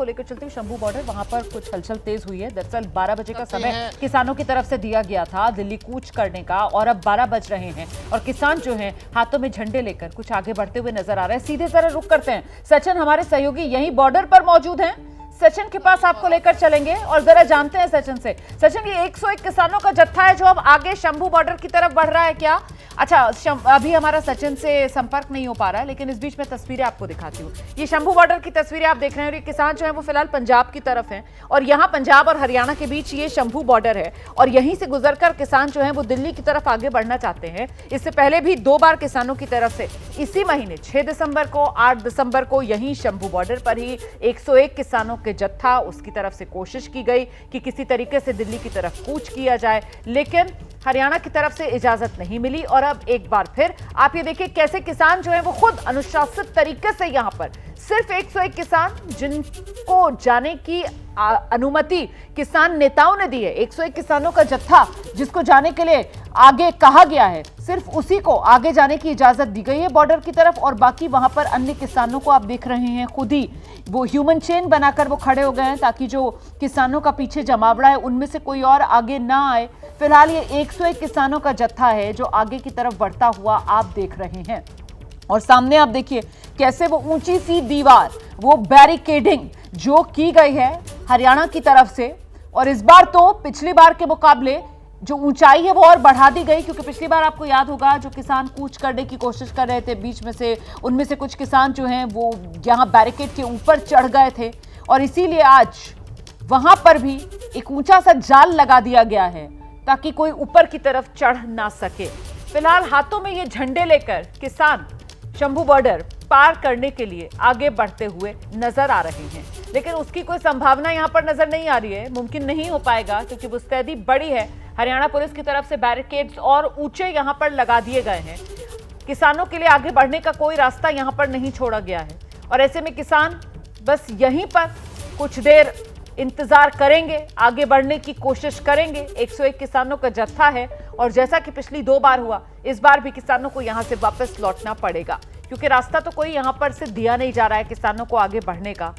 आपको लेकर चलती हूँ शंभू बॉर्डर। वहां पर कुछ हलचल तेज हुई है। दरअसल 12 बजे का समय किसानों की तरफ से दिया गया था दिल्ली कूच करने का, और अब 12 बज रहे हैं और किसान जो हैं हाथों में झंडे लेकर कुछ आगे बढ़ते हुए नजर आ रहे हैं। सीधे जरा रुक करते हैं, सचिन हमारे सहयोगी यही बॉर्डर पर मौजूद हैं, सचिन के पास आपको लेकर चलेंगे और जरा जानते हैं सचिन से। सचिन, ये 101 किसानों का जत्था है जो अब आगे शंभू बॉर्डर की तरफ बढ़ रहा है क्या? अच्छा, अभी हमारा सचिन से संपर्क नहीं हो पा रहा है, लेकिन इस बीच में तस्वीरें आपको दिखाती हूँ। ये शंभू बॉर्डर की तस्वीरें आप देख रहे हैं और ये किसान जो है वो फिलहाल पंजाब की तरफ हैं और यहाँ पंजाब और हरियाणा के बीच ये शंभू बॉर्डर है और यहीं से गुजरकर किसान जो है वो दिल्ली की तरफ आगे बढ़ना चाहते हैं। इससे पहले भी 2 बार किसानों की तरफ से इसी महीने 6 दिसंबर को, 8 दिसंबर को यहीं शंभू बॉर्डर पर ही 101 किसानों के जत्था उसकी तरफ से कोशिश की गई कि किसी तरीके से दिल्ली की तरफ कूच किया जाए, लेकिन हरियाणा की तरफ से इजाजत नहीं मिली। और अब एक बार फिर आप ये देखिए कैसे किसान जो है वो खुद अनुशासित तरीके से यहां पर सिर्फ 101 किसान जिनको जाने की अनुमति किसान नेताओं ने दी है, 101 किसानों का जत्था जिसको जाने के लिए आगे कहा गया है, सिर्फ उसी को आगे जाने की इजाजत दी गई है बॉर्डर की तरफ। और बाकी वहां पर अन्य किसानों को आप देख रहे हैं खुद ही वो ह्यूमन चेन बनाकर वो खड़े हो गए हैं ताकि जो किसानों का पीछे जमावड़ा है उनमें से कोई और आगे ना आए। फिलहाल ये 101 किसानों का जत्था है जो आगे की तरफ बढ़ता हुआ आप देख रहे हैं और सामने आप देखिए कैसे वो ऊंची सी दीवार, वो बैरिकेडिंग जो की गई है हरियाणा की तरफ से, और इस बार तो पिछली बार के मुकाबले जो ऊंचाई है वो और बढ़ा दी गई, क्योंकि पिछली बार आपको याद होगा जो किसान कूच करने की कोशिश कर रहे थे बीच में से उनमें से कुछ किसान जो हैं वो यहाँ बैरिकेड के ऊपर चढ़ गए थे और इसीलिए आज वहां पर भी एक ऊंचा सा जाल लगा दिया गया है ताकि कोई ऊपर की तरफ चढ़ ना सके। फिलहाल हाथों में ये झंडे लेकर किसान शंभू बॉर्डर पार करने के लिए आगे बढ़ते हुए नजर आ रहे हैं, लेकिन उसकी कोई संभावना यहां पर नजर नहीं आ रही है। मुमकिन नहीं हो पाएगा क्योंकि मुस्तैदी बड़ी है। हरियाणा पुलिस की तरफ से बैरिकेड्स और ऊंचे यहां पर लगा दिए गए हैं। किसानों के लिए आगे बढ़ने का कोई रास्ता यहां पर नहीं छोड़ा गया है और ऐसे में किसान बस यहीं पर कुछ देर इंतजार करेंगे, आगे बढ़ने की कोशिश करेंगे। 101 किसानों का जत्था है और जैसा कि पिछली 2 बार हुआ, इस बार भी किसानों को यहां से वापस लौटना पड़ेगा क्योंकि रास्ता तो कोई यहां पर से दिया नहीं जा रहा है किसानों को आगे बढ़ने का।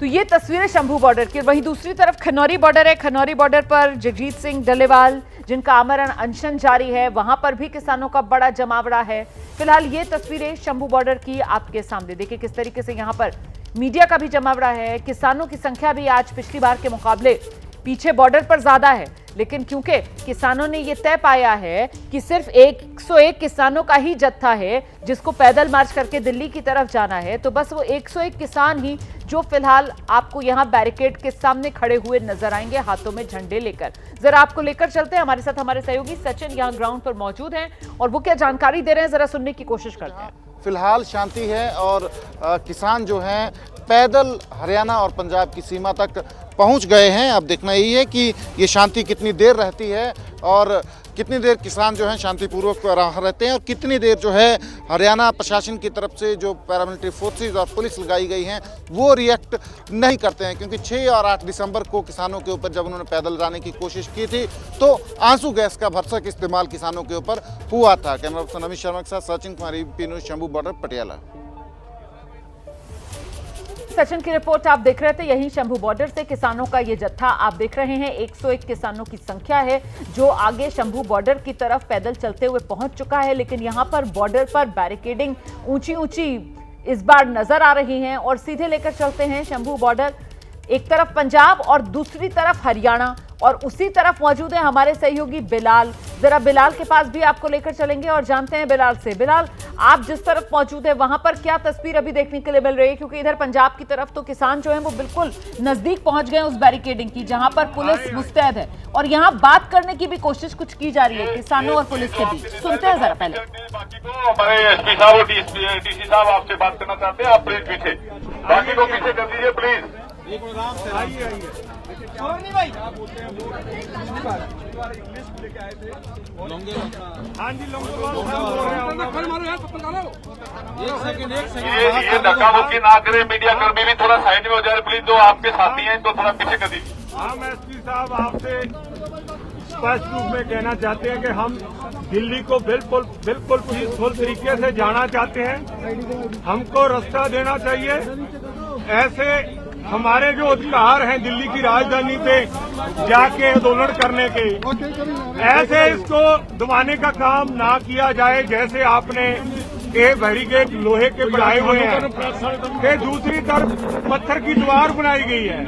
तो ये तस्वीरें शंभू बॉर्डर की। वहीं दूसरी तरफ खनौरी बॉर्डर है। खनौरी बॉर्डर पर जगजीत सिंह डल्लेवाल जिनका आमरण अनशन जारी है, वहां पर भी किसानों का बड़ा जमावड़ा है। फिलहाल ये तस्वीरें शंभू बॉर्डर की आपके सामने, देखिए किस तरीके से यहाँ पर मीडिया का भी जमावड़ा है। किसानों की संख्या भी आज पिछली बार के मुकाबले पीछे बॉर्डर पर ज्यादा है, लेकिन क्योंकि किसानों ने यह तय पाया है कि सिर्फ 101 किसानों का ही जत्था है जिसको पैदल मार्च करके दिल्ली की तरफ जाना है, तो बस वो 101 किसान ही जो फिलहाल आपको यहां बैरिकेड के सामने खड़े हुए नजर आएंगे हाथों में झंडे लेकर। जरा आपको लेकर चलते हैं, हमारे साथ हमारे सहयोगी सचिन यहां ग्राउंड पर मौजूद हैं और वो क्या जानकारी दे रहे हैं जरा सुनने की कोशिश करते हैं। फिलहाल शांति है और किसान जो हैं पैदल हरियाणा और पंजाब की सीमा तक पहुंच गए हैं। अब देखना यही है कि ये शांति कितनी देर रहती है और कितनी देर किसान जो हैं शांतिपूर्वक रहते हैं और कितनी देर जो है हरियाणा प्रशासन की तरफ से जो पैरामिलिट्री फोर्सेस और पुलिस लगाई गई हैं वो रिएक्ट नहीं करते हैं, क्योंकि 6 और 8 दिसंबर को किसानों के ऊपर जब उन्होंने पैदल जाने की कोशिश की थी तो आंसू गैस का भरसक इस्तेमाल किसानों के ऊपर हुआ था। कैमरा पर्सन अमित शर्मा के साथ Sachin Kumar, ABP news, Shambhu border, Patiala. Sachin की रिपोर्ट आप देख रहे थे। यही शंभू बॉर्डर से किसानों का ये जत्था आप देख रहे हैं। 101 किसानों की संख्या है जो आगे शंभू बॉर्डर की तरफ पैदल चलते हुए पहुंच चुका है, लेकिन यहां पर बॉर्डर पर बैरिकेडिंग ऊंची ऊंची इस बार नजर आ रही हैं और सीधे लेकर चलते हैं शंभू बॉर्डर। एक तरफ पंजाब और दूसरी तरफ हरियाणा और उसी तरफ मौजूद है हमारे सहयोगी बिलाल। जरा बिलाल के पास भी आपको लेकर चलेंगे और जानते हैं बिलाल से। बिलाल, आप जिस तरफ मौजूद है वहां पर क्या तस्वीर अभी देखने के लिए मिल रही है, क्योंकि इधर पंजाब की तरफ तो किसान जो है वो बिल्कुल नजदीक पहुंच गए उस बैरिकेडिंग की जहां पर पुलिस मुस्तैद है और यहां बात करने की भी कोशिश कुछ की जा रही है किसानों और पुलिस के बीच। सुनते हैं जरा पहले। हमारे एसपी साहब और डीसी साहब आपसे बात करना चाहते हैं, आप प्लीज पीछे, बाकी को पीछे कर दीजिए प्लीज। हाँ जी, ये धक्का मुक्की ना करें, मीडिया कर्मी भी थोड़ा साइड में हो जाए प्लीज, जो आपके साथी हैं तो थोड़ा पीछे कर दीजिए। हम एसपी साहब आपसे स्पष्ट रूप में कहना चाहते हैं कि हम दिल्ली को बिल्कुल पीसफुल तरीके से जाना चाहते हैं। हमको रास्ता देना चाहिए। ऐसे हमारे जो अधिकार हैं दिल्ली की राजधानी पे जाके आंदोलन करने के, ऐसे इसको दबाने का काम ना किया जाए जैसे आपने ये बैरिकेड लोहे के बनाए हुए हैं कि दूसरी तरफ पत्थर की दीवार बनाई गई है।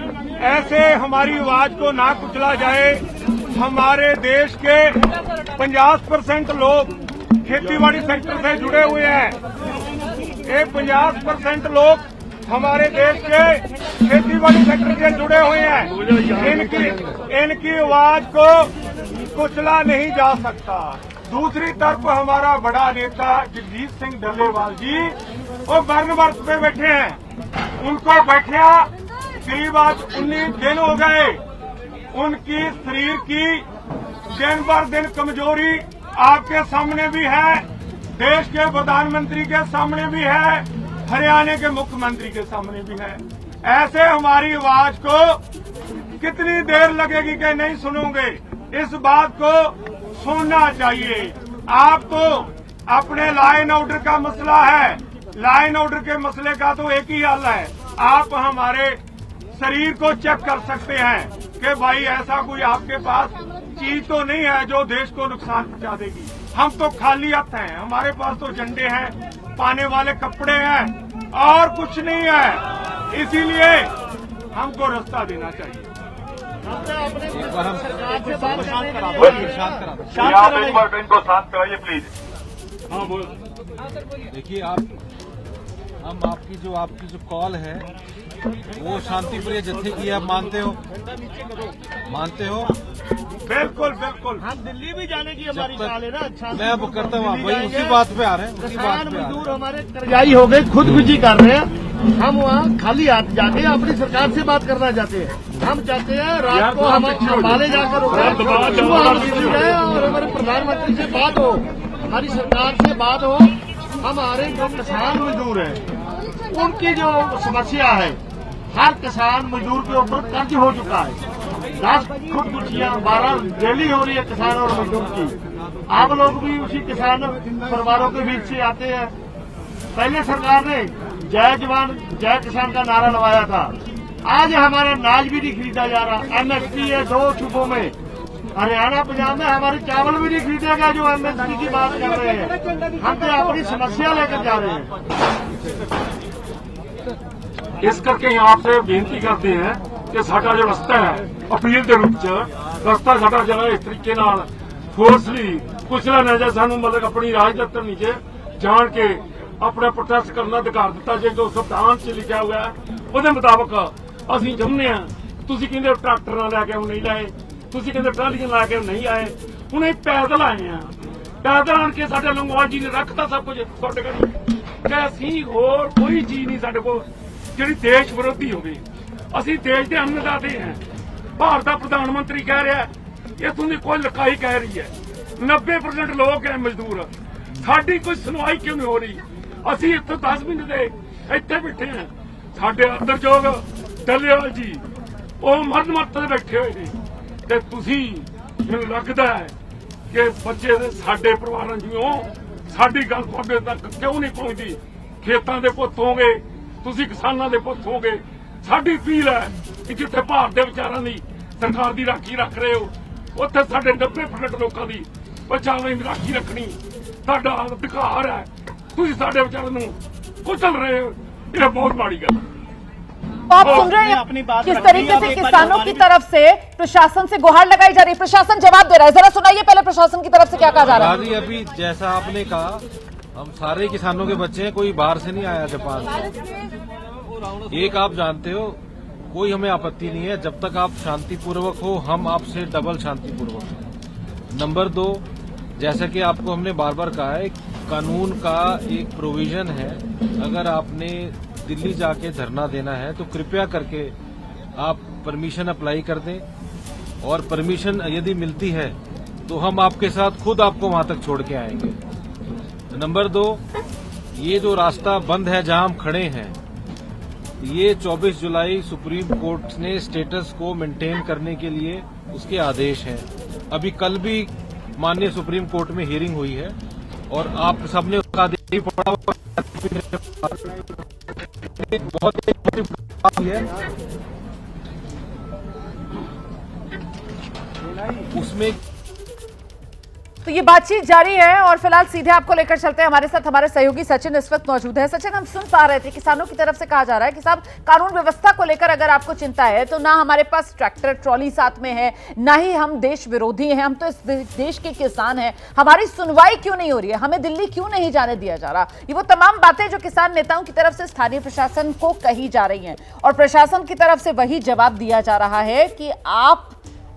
ऐसे हमारी आवाज को ना कुचला जाए। हमारे देश के 50% लोग खेतीबाड़ी सेक्टर से जुड़े हुए हैं। ये 50% लोग हमारे देश के खेतीबाड़ी सेक्टर से जुड़े हुए हैं। इनकी आवाज को कुचला नहीं जा सकता। दूसरी तरफ हमारा बड़ा नेता जगजीत सिंह डल्लेवाल जी वो मरण वर्ष पे बैठे हैं। उनको बैठा करीब आज 19 दिन हो गए। उनकी शरीर की दिन बर दिन कमजोरी आपके सामने भी है, देश के प्रधानमंत्री के सामने भी है, हरियाणा के मुख्यमंत्री के सामने भी है। ऐसे हमारी आवाज को कितनी देर लगेगी कि नहीं सुनोगे? इस बात को सुनना चाहिए। आपको अपने लॉ एंड ऑर्डर का मसला है, लॉ एंड ऑर्डर के मसले का तो एक ही हल है। आप हमारे शरीर को चेक कर सकते हैं कि भाई ऐसा कोई आपके पास चीज तो नहीं है जो देश को नुकसान पहुंचा देगी। हम तो खाली हाथ हैं, हमारे पास तो झंडे हैं, पाने वाले कपड़े हैं और कुछ नहीं है। इसीलिए हमको रास्ता देना चाहिए। आप एक बार इनको शांत कराइए प्लीज। हाँ बोल। देखिए हम आपकी जो कॉल है वो शांतिप्रिय जत्थे की आप मानते हो? बिल्कुल बिल्कुल। हम दिल्ली भी जाने की हमारी चाल है ना। अच्छा मैं अब करता हूँ, वही उसी बात पे आ रहे हैं, उसी बात पे आ रहे हैं। मजदूर हमारे कर्जाई हो गए, खुदकुशी कर रहे हैं। हम वहाँ खाली हाथ जाके अपनी सरकार से बात करना चाहते हैं। हम चाहते हैं रात को हम अंबाले जाकर और हमारे प्रधानमंत्री से बात हो, हमारी सरकार से बात हो। हमारे जो किसान मजदूर हैं उनकी जो समस्या है, हर किसान मजदूर के ऊपर कर्ज हो चुका है। 10 खुदकुशियां 12 रैली हो रही है किसान और मजदूर की। आप लोग भी उसी किसान परिवारों के बीच से आते हैं। पहले सरकार ने जय जवान जय किसान का नारा लगाया था। आज हमारा अनाज भी नहीं खरीदा जा रहा। एमएसपी है 2 सूबों में, हरियाणा पंजाब में हमारे चावल भी नहीं खरीदेगा जो एमएसपी की बात कर रहे हैं। हम तो अपनी समस्या लेकर जा रहे हैं। इस करके आपसे बेनती करते हैं कि साडा जो रस्ता है अपील के रूप च रस्ता साडा जरा इस तरीके नाल फोर्सली कुचला ना जाए। सानू मतलब अपनी राजनीति नीचे जान के अपना प्रोटेस्ट करना अधिकार दिता जाए। जो संविधान च लिखा हुआ है ਉਹਦੇ ਮੁਤਾਬਕ ਅਸੀਂ ਚਾਹੁੰਦੇ ਹਾਂ। ਤੁਸੀਂ ਕਹਿੰਦੇ ਟਰੈਕਟਰ ਨਾਲ ਲੈ ਕੇ ਨਹੀਂ ਲਾਏ, ਤੁਸੀਂ ਕਹਿੰਦੇ ਟਰਾਲੀਆਂ ਲਾ ਕੇ ਨਹੀਂ ਆਏ। ਹੁਣ ਇਹ ਪੈਦਲ ਆਏ ਆ, ਪੈਦਲ ਆਣ ਕੇ ਸਾਡੇ ਲੰਗੋਵਾਲ ਜੀ ਨੇ ਰੱਖਤਾ ਸਭ ਕੁਝ ਤੁਹਾਡੇ ਕੋਲ ਕਿ ਅਸੀਂ ਹੋਰ ਕੋਈ ਚੀਜ਼ ਨਹੀਂ ਸਾਡੇ ਕੋਲ ਜਿਹੜੀ ਦੇਸ਼ ਵਿਰੋਧੀ ਹੋਵੇ। ਅਸੀਂ ਦੇਸ਼ ਦੇ ਅੰਨਦਾਤੇ ਹਾਂ। ਭਾਰਤ ਦਾ ਪ੍ਰਧਾਨ ਮੰਤਰੀ ਕਹਿ ਰਿਹਾ ਇਥੋਂ ਦੀ ਕੋਈ ਲਕਾਈ ਕਹਿ ਰਹੀ ਹੈ 90% ਲੋਕ ਹੈ ਮਜ਼ਦੂਰ। ਸਾਡੀ ਕੋਈ ਸੁਣਵਾਈ ਕਿਉਂ ਨਹੀਂ ਹੋ ਰਹੀ? ਅਸੀਂ ਇੱਥੇ 10 ਮਹੀਨੇ ਦੇ ਇੱਥੇ ਬੈਠੇ ਹਾਂ। ਸਾਡੇ ਅੰਦਰਯੋਗ ਡੱਲੇਵਾਲ ਜੀ ਉਹ ਮਰਨ ਮੱਤ ਤੇ ਬੈਠੇ ਹੋਏ ਨੇ ਤੇ ਤੁਸੀਂ ਮੈਨੂੰ ਲੱਗਦਾ ਹੈ ਕਿ ਬੱਚੇ ਦੇ ਸਾਡੇ ਪਰਿਵਾਰਾਂ ਜਿਉਂ ਸਾਡੀ ਗੱਲ ਤੁਹਾਡੇ ਤੱਕ ਕਿਉਂ ਨਹੀਂ ਪਹੁੰਚਦੀ? ਖੇਤਾਂ ਦੇ ਪੁੱਤ ਹੋਗੇ, ਤੁਸੀਂ ਕਿਸਾਨਾਂ ਦੇ ਪੁੱਤ ਹੋਗੇ। ਸਾਡੀ ਅਪੀਲ ਹੈ ਕਿ ਜਿੱਥੇ ਭਾਰਤ ਦੇ ਵਿਚਾਰਾਂ ਦੀ ਸਰਕਾਰ ਦੀ ਰਾਖੀ ਰੱਖ ਰਹੇ ਹੋ ਉੱਥੇ ਸਾਡੇ 90% ਲੋਕਾਂ ਦੀ ਵਿਚਾਰਾਂ ਦੀ ਰਾਖੀ ਰੱਖਣੀ ਸਾਡਾ ਅਧਿਕਾਰ ਹੈ। ਤੁਸੀਂ ਸਾਡੇ ਵਿਚਾਰਾਂ ਨੂੰ ਕੁਚਲ ਰਹੇ ਹੋ, ਇਹ ਬਹੁਤ ਮਾੜੀ ਗੱਲ ਹੈ। तो आप सुन रहे हैं किस तरीके से किसानों की तरफ से प्रशासन से गुहार लगाई जा रही है। प्रशासन जवाब दे रहा है, जरा सुनाइए पहले प्रशासन की तरफ से क्या कहा जा रहा है। अभी जैसा आपने कहा हम सारे किसानों के बच्चे हैं, कोई बाहर से नहीं आया जापान से। एक आप जानते हो कोई हमें आपत्ति नहीं है जब तक आप शांतिपूर्वक हो, हम आपसे डबल शांतिपूर्वक हैं। नंबर 2, जैसा कि आपको हमने बार बार कहा है, कानून का एक प्रोविजन है, अगर आपने दिल्ली जाके धरना देना है तो कृपया करके आप परमिशन अप्लाई कर दें और परमिशन यदि मिलती है तो हम आपके साथ खुद आपको वहां तक छोड़ के आएंगे। नंबर 2, ये जो रास्ता बंद है जहां हम खड़े हैं, ये 24 जुलाई सुप्रीम कोर्ट ने स्टेटस को मेंटेन करने के लिए उसके आदेश हैं। अभी कल भी माननीय सुप्रीम कोर्ट में हियरिंग हुई है और आप सबने उसका आदेश पढ़ा। बहुत उसमें तो ये बातचीत जारी है और फिलहाल सीधे आपको लेकर चलते हैं। हमारे साथ हमारे सहयोगी सचिन इस वक्त मौजूद है। सचिन, हम सुन पा रहे थे किसानों की तरफ से कहा जा रहा है कि साहब कानून व्यवस्था को लेकर अगर आपको चिंता है तो ना हमारे पास ट्रैक्टर ट्रॉली साथ में है, ना ही हम देश विरोधी हैं, हम तो इस देश के किसान हैं। हमारी सुनवाई क्यों नहीं हो रही है, हमें दिल्ली क्यों नहीं जाने दिया जा रहा। ये वो तमाम बातें जो किसान नेताओं की तरफ से स्थानीय प्रशासन को कही जा रही हैं और प्रशासन की तरफ से वही जवाब दिया जा रहा है कि आप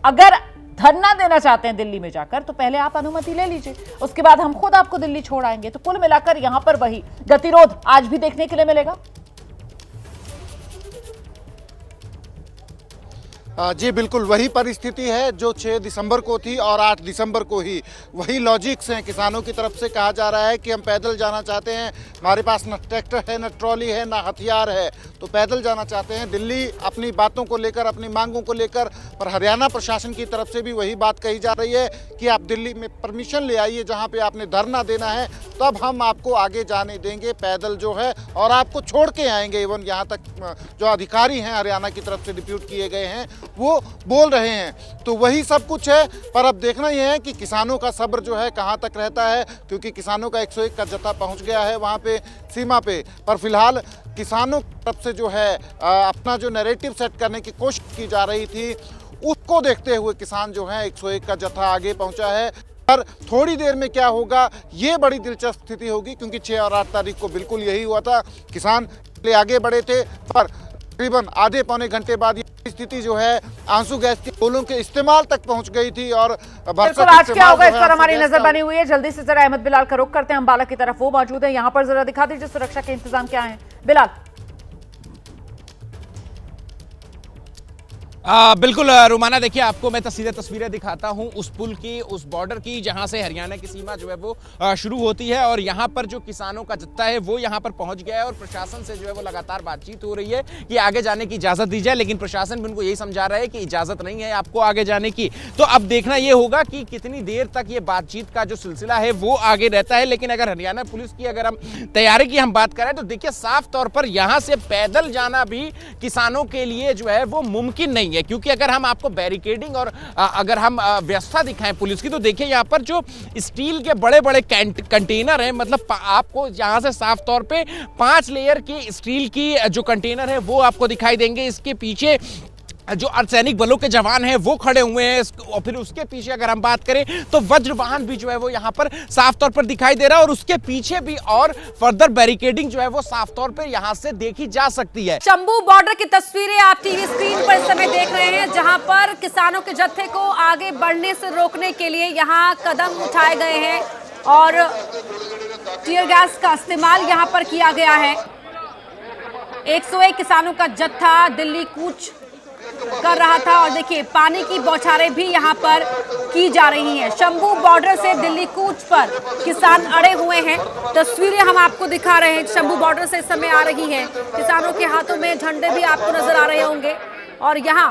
अगर धरना देना चाहते हैं दिल्ली में जाकर तो पहले आप अनुमति ले लीजिए, उसके बाद हम खुद आपको दिल्ली छोड़ आएंगे। तो कुल मिलाकर यहां पर वही गतिरोध आज भी देखने के लिए मिलेगा। जी बिल्कुल वही परिस्थिति है जो 6 दिसंबर को थी और 8 दिसंबर को ही वही लॉजिक्स हैं। किसानों की तरफ से कहा जा रहा है कि हम पैदल जाना चाहते हैं, हमारे पास न ट्रैक्टर है, न ट्रॉली है, न हथियार है, तो पैदल जाना चाहते हैं दिल्ली अपनी बातों को लेकर, अपनी मांगों को लेकर। पर हरियाणा प्रशासन की तरफ से भी वही बात कही जा रही है कि आप दिल्ली में परमिशन ले आइए जहाँ पर आपने धरना देना है, तब हम आपको आगे जाने देंगे पैदल जो है, और आपको छोड़ के आएंगे। इवन यहाँ तक जो अधिकारी हैं हरियाणा की तरफ से डिप्यूट किए गए हैं वो बोल रहे हैं। तो वही सब कुछ है। पर अब देखना यह है कि किसानों का सब्र जो है कहां तक रहता है, क्योंकि किसानों का 101 का जत्था पहुंच गया है वहां पे सीमा पे। पर फिलहाल किसानों की तरफ से जो है अपना जो नैरेटिव सेट करने की कोशिश की जा रही थी, उसको देखते हुए किसान जो है 101 का जत्था आगे पहुंचा है। पर थोड़ी देर में क्या होगा ये बड़ी दिलचस्प स्थिति होगी, क्योंकि 6 और 8 तारीख को बिल्कुल यही हुआ था। किसान आगे बढ़े थे, पर तकरीबन आधे पौने घंटे बाद ये स्थिति जो है आंसू गैस के गोलों के इस्तेमाल तक पहुंच गई थी। और बिल्कुल आज क्या होगा इस पर हमारी नजर बनी हुई है। जल्दी से जरा अहमद बिलाल का रुख करते हैं अंबाला की तरफ, वो मौजूद है यहाँ पर। जरा दिखा दीजिए सुरक्षा के इंतजाम क्या है बिलाल। बिल्कुल रुमाना, देखिए आपको मैं सीधे तस्वीरें दिखाता हूं उस पुल की, उस बॉर्डर की, जहां से हरियाणा की सीमा जो है वो शुरू होती है। और यहां पर जो किसानों का जत्था है वो यहां पर पहुंच गया है और प्रशासन से जो है वो लगातार बातचीत हो रही है कि आगे जाने की इजाजत दी जाए, लेकिन प्रशासन भी उनको यही समझा रहा है कि इजाजत नहीं है आपको आगे जाने की। तो अब देखना यह होगा कि कितनी देर तक ये बातचीत का जो सिलसिला है वो आगे रहता है। लेकिन अगर हरियाणा पुलिस की अगर हम तैयारी की हम बात करें तो देखिए साफ तौर पर यहां से पैदल जाना भी किसानों के लिए जो है वो मुमकिन नहीं है, क्योंकि अगर हम आपको बैरिकेडिंग और अगर हम व्यवस्था दिखाएं पुलिस की, तो देखिए यहां पर जो स्टील के बड़े बड़े कंटेनर हैं, मतलब आपको यहां से साफ तौर पे 5 लेयर की स्टील की जो कंटेनर है वो आपको दिखाई देंगे। इसके पीछे जो अर्धसैनिक बलों के जवान हैं वो खड़े हुए हैं, और फिर उसके पीछे अगर हम बात करें तो वज्र वाहन भी जो है वो यहाँ पर साफ तौर पर दिखाई दे रहा है, और उसके पीछे भी और फर्दर बैरिकेडिंग जो है वो साफ तौर पर यहाँ से देखी जा सकती है। शंभू बॉर्डर की तस्वीरें आप टीवी स्क्रीन पर इस समय देख रहे हैं, जहां पर किसानों के जत्थे को आगे बढ़ने से रोकने के लिए यहाँ कदम उठाए गए हैं और टीयर गैस का इस्तेमाल यहाँ पर किया गया है। 101 किसानों का जत्था दिल्ली कूच कर रहा था और देखिए पानी की बौछारें भी यहाँ पर की जा रही हैं। शंभू बॉर्डर से दिल्ली कूच पर किसान अड़े हुए हैं। तस्वीरें हम आपको दिखा रहे हैं, शंभू बॉर्डर से इस समय आ रही हैं। किसानों के हाथों में झंडे भी आपको नजर आ रहे होंगे और यहाँ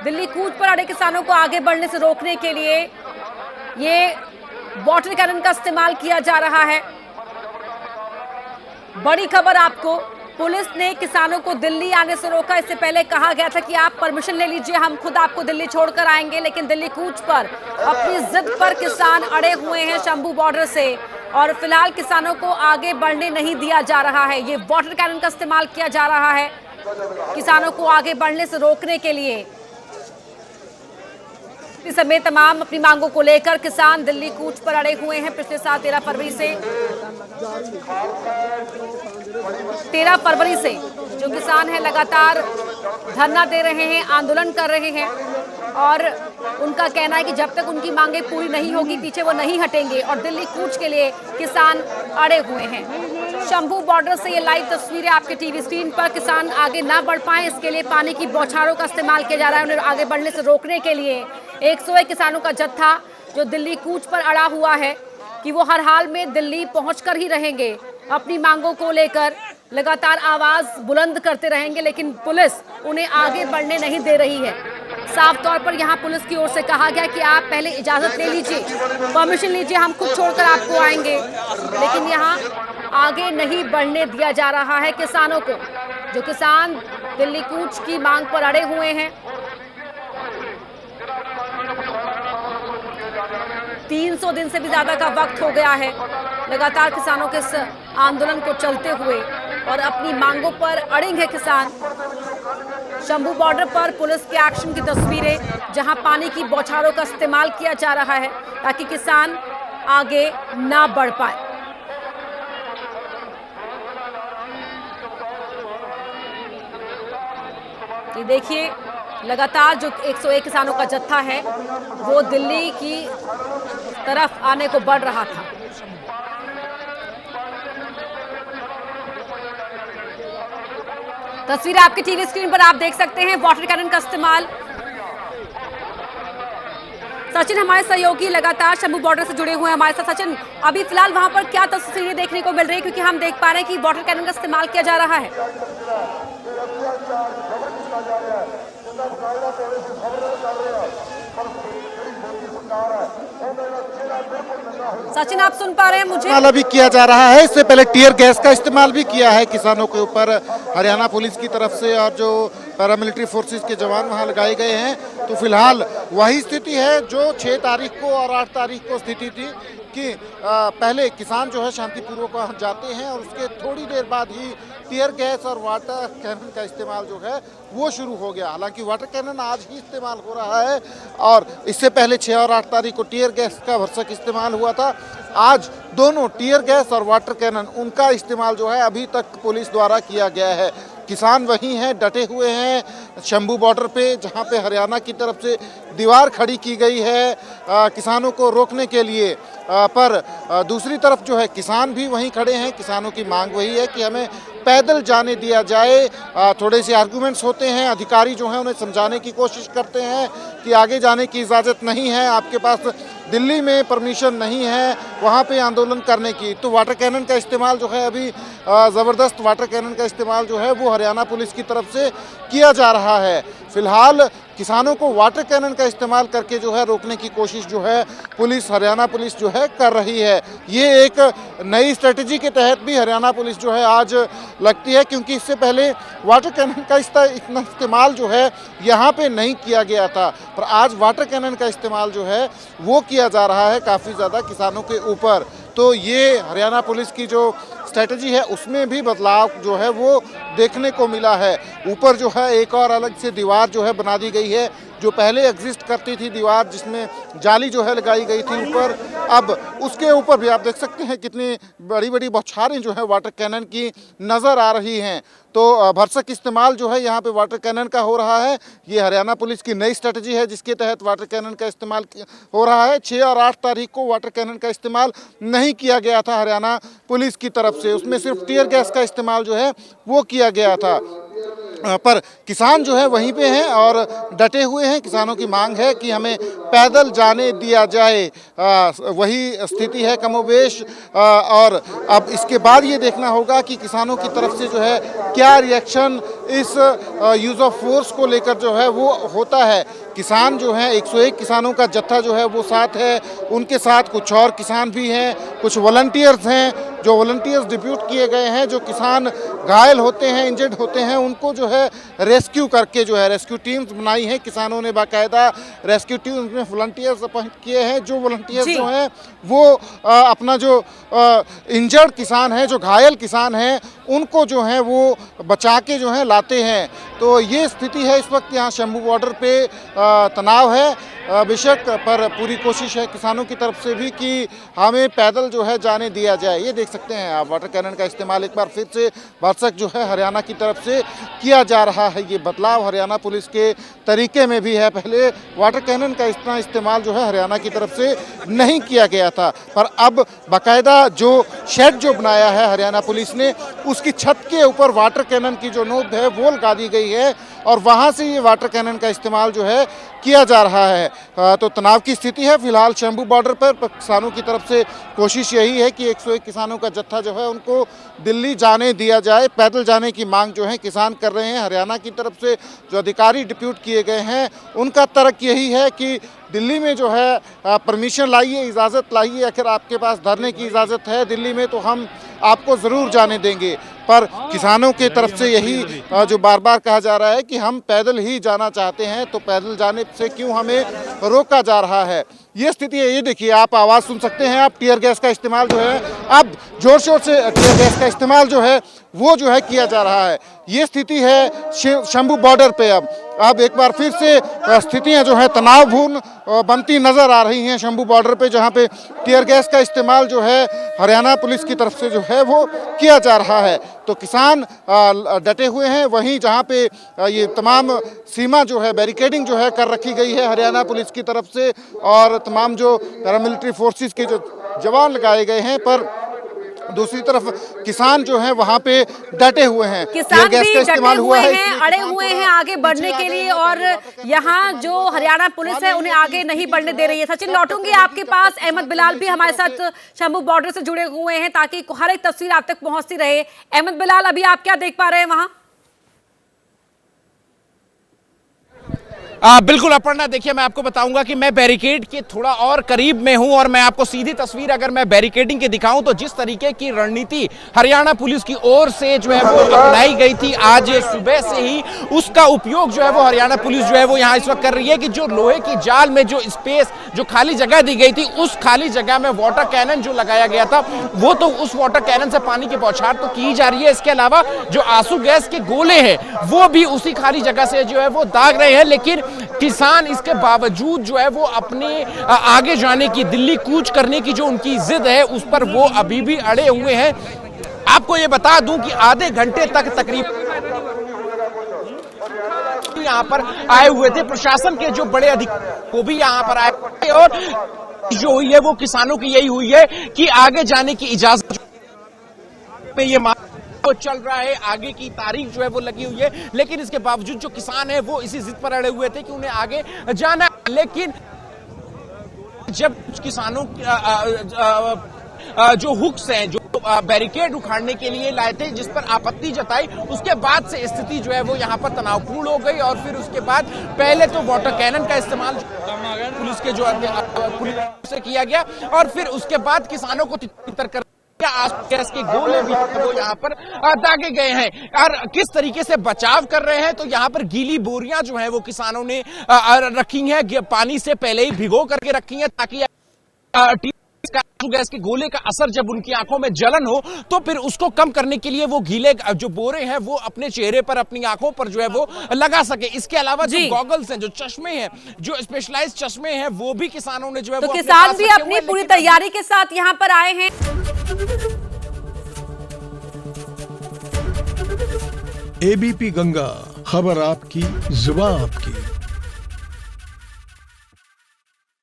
दिल्ली कूच पर अड़े किसानों को आगे बढ़ने से रोकने के लिए ये वाटर कैनन का इस्तेमाल किया जा रहा है। बड़ी खबर आपको, पुलिस ने किसानों को दिल्ली आने से रोका। इससे पहले कहा गया था कि आप परमिशन ले लीजिए, हम खुद आपको दिल्ली छोड़कर आएंगे, लेकिन दिल्ली कूच पर अपनी जिद पर किसान अड़े हुए हैं शंभू बॉर्डर से और फिलहाल किसानों को आगे बढ़ने नहीं दिया जा रहा है। ये वाटर कैनन का इस्तेमाल किया जा रहा है किसानों को आगे बढ़ने से रोकने के लिए। इस समय तमाम अपनी मांगों को लेकर किसान दिल्ली कूच पर अड़े हुए हैं। पिछले साल 13 फरवरी से जो किसान हैं लगातार धरना दे रहे हैं, आंदोलन कर रहे हैं और उनका कहना है कि जब तक उनकी मांगें पूरी नहीं होगी पीछे वो नहीं हटेंगे और दिल्ली कूच के लिए किसान अड़े हुए हैं। शंभू बॉर्डर से ये लाइव तस्वीरें आपके टीवी स्क्रीन पर। किसान आगे ना बढ़ पाए इसके लिए पानी की बौछारों का इस्तेमाल किया जा रहा है उन्हें आगे बढ़ने से रोकने के लिए। 101 किसानों का जत्था जो दिल्ली कूच पर अड़ा हुआ है कि वो हर हाल में दिल्ली पहुंचकर ही रहेंगे, अपनी मांगों को लेकर लगातार आवाज बुलंद करते रहेंगे, लेकिन पुलिस उन्हें आगे बढ़ने नहीं दे रही है। साफ तौर पर यहां पुलिस की ओर से कहा गया कि आप पहले इजाजत ले लीजिए, परमिशन लीजिए, हम खुद छोड़कर आपको आएंगे, लेकिन यहां आगे नहीं बढ़ने दिया जा रहा है किसानों को। जो किसान दिल्ली कूच की मांग पर अड़े हुए हैं। 300 दिन से भी ज्यादा का वक्त हो गया है लगातार किसानों के इस आंदोलन को चलते हुए और अपनी मांगों पर अड़ेंगे किसान। शंभू बॉर्डर पर पुलिस के एक्शन की तस्वीरें, जहां पानी की बौछारों का इस्तेमाल किया जा रहा है ताकि किसान आगे ना बढ़ पाए। ये देखिए, लगातार जो 101 किसानों का जत्था है वो दिल्ली की तरफ आने को बढ़ रहा था। तस्वीरें आपके टीवी स्क्रीन पर आप देख सकते हैं, वाटर कैनन का इस्तेमाल। सचिन हमारे सहयोगी लगातार शंभू बॉर्डर से जुड़े हुए हैं हमारे साथ। सचिन, अभी फिलहाल वहां पर क्या तस्वीरें देखने को मिल रही है, क्योंकि हम देख पा रहे हैं कि वाटर कैनन का इस्तेमाल किया जा रहा है। सचिन, आप सुन पा रहे हैं मुझे? इस्तेमाल अभी किया जा रहा है। इससे पहले टीयर गैस का इस्तेमाल भी किया है किसानों के ऊपर हरियाणा पुलिस की तरफ से, और जो पैरामिलिट्री फोर्सेस के जवान वहां लगाए गए हैं। तो फिलहाल वही स्थिति है जो 6 तारीख को और 8 तारीख को स्थिति थी कि पहले किसान जो है शांतिपूर्वक वहाँ जाते हैं और उसके थोड़ी देर बाद ही टीयर गैस और वाटर कैनन का इस्तेमाल जो है वो शुरू हो गया। हालांकि वाटर कैनन आज ही इस्तेमाल हो रहा है और इससे पहले 6 और 8 तारीख को टीयर गैस का भरसक इस्तेमाल हुआ था। आज दोनों टीयर गैस और वाटर कैनन उनका इस्तेमाल जो है अभी तक पुलिस द्वारा किया गया है। किसान वहीं हैं, डटे हुए हैं शंभू बॉर्डर पे, जहां पे हरियाणा की तरफ से दीवार खड़ी की गई है किसानों को रोकने के लिए। पर दूसरी तरफ जो है किसान भी वहीं खड़े हैं। किसानों की मांग वही है कि हमें पैदल जाने दिया जाए। थोड़े से आर्गुमेंट्स होते हैं, अधिकारी जो हैं उन्हें समझाने की कोशिश करते हैं कि आगे जाने की इजाज़त नहीं है, आपके पास दिल्ली में परमिशन नहीं है वहाँ पे आंदोलन करने की। तो वाटर कैनन का इस्तेमाल जो है अभी ज़बरदस्त वाटर कैनन का इस्तेमाल जो है वो हरियाणा पुलिस की तरफ से किया जा रहा है। फिलहाल किसानों को वाटर कैनन का इस्तेमाल करके जो है रोकने की कोशिश जो है पुलिस, हरियाणा पुलिस जो है कर रही है। ये एक नई स्ट्रेटजी के तहत भी हरियाणा पुलिस जो है आज लगती है, क्योंकि इससे पहले वाटर कैनन का इतना इस्तेमाल जो है यहाँ पे नहीं किया गया था, पर आज वाटर कैनन का इस्तेमाल जो है वो किया जा रहा है काफ़ी ज़्यादा किसानों के ऊपर। तो ये हरियाणा पुलिस की जो स्ट्रेटजी है उसमें भी बदलाव जो है वो देखने को मिला है। ऊपर जो है एक और अलग से दीवार जो है बना दी गई है, जो पहले एग्जिस्ट करती थी दीवार जिसमें जाली जो है लगाई गई थी ऊपर, अब उसके ऊपर भी आप देख सकते हैं कितनी बड़ी बड़ी बौछारें जो है वाटर कैनन की नज़र आ रही हैं। तो भरसक इस्तेमाल जो है यहाँ पे वाटर कैनन का हो रहा है। ये हरियाणा पुलिस की नई स्ट्रेटजी है जिसके तहत वाटर कैनन का इस्तेमाल हो रहा है। 6 और 8 तारीख को वाटर कैनन का इस्तेमाल नहीं किया गया था हरियाणा पुलिस की तरफ से, उसमें सिर्फ टीयर गैस का इस्तेमाल जो है वो किया गया था। पर किसान जो है वहीं पे हैं और डटे हुए हैं। किसानों की मांग है कि हमें पैदल जाने दिया जाए। वही स्थिति है कमोबेश। और अब इसके बाद ये देखना होगा कि किसानों की तरफ से जो है क्या रिएक्शन इस यूज़ ऑफ फोर्स को लेकर जो है वो होता है। किसान जो हैं 101 किसानों का जत्था जो है वो साथ है, उनके साथ कुछ और किसान भी हैं, कुछ वॉलंटियर्स हैं जो वॉलंटियर्स डिप्यूट किए गए हैं। जो किसान घायल होते हैं, इंजर्ड होते हैं, उनको जो है रेस्क्यू करके जो है रेस्क्यू टीम्स बनाई हैं किसानों ने, बाकायदा रेस्क्यू टीम्स में वॉलंटियर्स अपॉइंट किए हैं। जो वॉलंटियर्स जो हैं वो अपना जो इंजर्ड किसान हैं, जो घायल किसान हैं, उनको जो है वो बचा के जो है लाते हैं। तो ये स्थिति है इस वक्त यहाँ शंभू बॉर्डर पे। तनाव है बेशक, पर पूरी कोशिश है किसानों की तरफ से भी कि हमें पैदल जो है जाने दिया जाए। ये देख सकते हैं आप वाटर कैनन का इस्तेमाल एक बार फिर से भरसक जो है हरियाणा की तरफ से किया जा रहा है। ये बदलाव हरियाणा पुलिस के तरीके में भी है। पहले वाटर कैनन का इतना इस्तेमाल जो है हरियाणा की तरफ से नहीं किया गया था, पर अब बाकायदा जो शेड जो बनाया है हरियाणा पुलिस ने, उसकी छत के ऊपर वाटर कैनन की जो नोक है वो लगा दी गई है और वहाँ से ये वाटर कैनन का इस्तेमाल जो है किया जा रहा है। तो तनाव की स्थिति है फिलहाल शंभू बॉर्डर पर। किसानों की तरफ से कोशिश यही है कि 101 किसानों का जत्था जो है उनको दिल्ली जाने दिया जाए। पैदल जाने की मांग जो है किसान कर रहे हैं। हरियाणा की तरफ से जो अधिकारी डिप्यूट किए गए हैं उनका तर्क यही है कि दिल्ली में जो है परमिशन लाइए, इजाज़त लाइए, अगर आपके पास धरने की इजाज़त है दिल्ली में तो हम आपको ज़रूर जाने देंगे। पर किसानों की तरफ से यही जो बार बार कहा जा रहा है कि हम पैदल ही जाना चाहते हैं, तो पैदल जाने से क्यों हमें रोका जा रहा है। ये स्थिति है। ये देखिए, आप आवाज़ सुन सकते हैं। आप टीयर गैस का इस्तेमाल जो है अब जोर शोर से टीयर गैस का इस्तेमाल जो है वो जो है किया जा रहा है। ये स्थिति है शंभू बॉर्डर पे। अब एक बार फिर से स्थितियां जो है तनावपूर्ण बनती नजर आ रही हैं शंभू बॉर्डर पे, जहां पे टीयर गैस का इस्तेमाल जो है हरियाणा पुलिस की तरफ से जो है वो किया जा रहा है। तो किसान डटे हुए हैं। वहीं जहां पे ये तमाम सीमा जो है बैरिकेडिंग जो है कर रखी गई है हरियाणा पुलिस की तरफ से, और तमाम जो पैरामिलिट्री फोर्सेस के जो जवान लगाए गए हैं, पर दूसरी तरफ किसान जो हैं वहां पे डटे हुए हैं। किसान गैस भी का डटे इस्तेमाल हुए हुआ है, हैं, अड़े हुए हैं आगे बढ़ने के लिए, और यहाँ जो हरियाणा पुलिस है उन्हें आगे नहीं बढ़ने दे रही है। सचिन, लौटूंगी आपके पास। अहमद बिलाल भी हमारे साथ शंभू बॉर्डर से जुड़े हुए हैं ताकि हर एक तस्वीर आप तक पहुंचती रहे। अहमद बिलाल, अभी आप क्या देख पा रहे हैं वहां? बिल्कुल अपर्णा, देखिए मैं आपको बताऊंगा कि मैं बैरिकेड के थोड़ा और करीब में हूं और मैं आपको सीधी तस्वीर अगर मैं बैरिकेडिंग की दिखाऊं तो जिस तरीके की रणनीति हरियाणा पुलिस की ओर से जो है वो अपनाई गई थी आज सुबह से ही, उसका उपयोग जो है वो हरियाणा पुलिस जो है वो यहां इस वक्त कर रही है कि जो लोहे की जाल में जो स्पेस, जो खाली जगह दी गई थी, उस खाली जगह में वाटर कैनन जो लगाया गया था वो तो उस वाटर कैनन से पानी की बौछार तो की जा रही है। इसके अलावा जो आंसू गैस के गोले हैं वो भी उसी खाली जगह से जो है वो दाग रहे हैं। लेकिन किसान इसके बावजूद जो है वो अपने आगे जाने की, दिल्ली कूच करने की जो उनकी जिद है उस पर वो अभी भी अड़े हुए हैं। आपको ये बता दूं कि आधे घंटे तक तकरीबन यहाँ पर आए हुए थे, प्रशासन के जो बड़े अधिकारी वो भी यहाँ पर आए, और जो हुई है वो किसानों की यही हुई है कि आगे जाने की इजाजत में ये तो चल रहा है, आगे की तारीख जो है वो लगी हुई है। लेकिन इसके बावजूद जो किसान है वो इसी जिद पर अड़े हुए थे कि उन्हें आगे जाना। लेकिन जब किसानों जो हुक्स हैं, जो बैरिकेड उखाड़ने के लिए लाए थे, जिस पर आपत्ति जताई, उसके बाद से स्थिति जो है वो यहाँ पर तनावपूर्ण हो गई। और फिर उसके बाद पहले तो वाटर कैनन का इस्तेमाल पुलिस के जो पुलिस से किया गया, और फिर उसके बाद किसानों को तितर कर गैस के गोले भी वो यहाँ पर दागे गए हैं। और किस तरीके से बचाव कर रहे हैं तो यहाँ पर गीली बोरियां जो है वो किसानों ने रखी हैं, पानी से पहले ही भिगो करके रखी हैं, ताकि गैस के गोले का असर जब उनकी आंखों में जलन हो तो फिर उसको कम करने के लिए वो गीले जो बोरे हैं वो अपने चेहरे पर, अपनी आंखों पर जो है वो लगा सके। इसके अलावा जो गॉगल्स हैं, जो चश्मे हैं, जो स्पेशलाइज्ड चश्मे हैं, वो भी किसानों ने जो है तो वो किसान भी अपनी पूरी तैयारी के साथ यहाँ पर आए हैं। एबीपी गंगा, खबर आपकी, जुबान आपकी।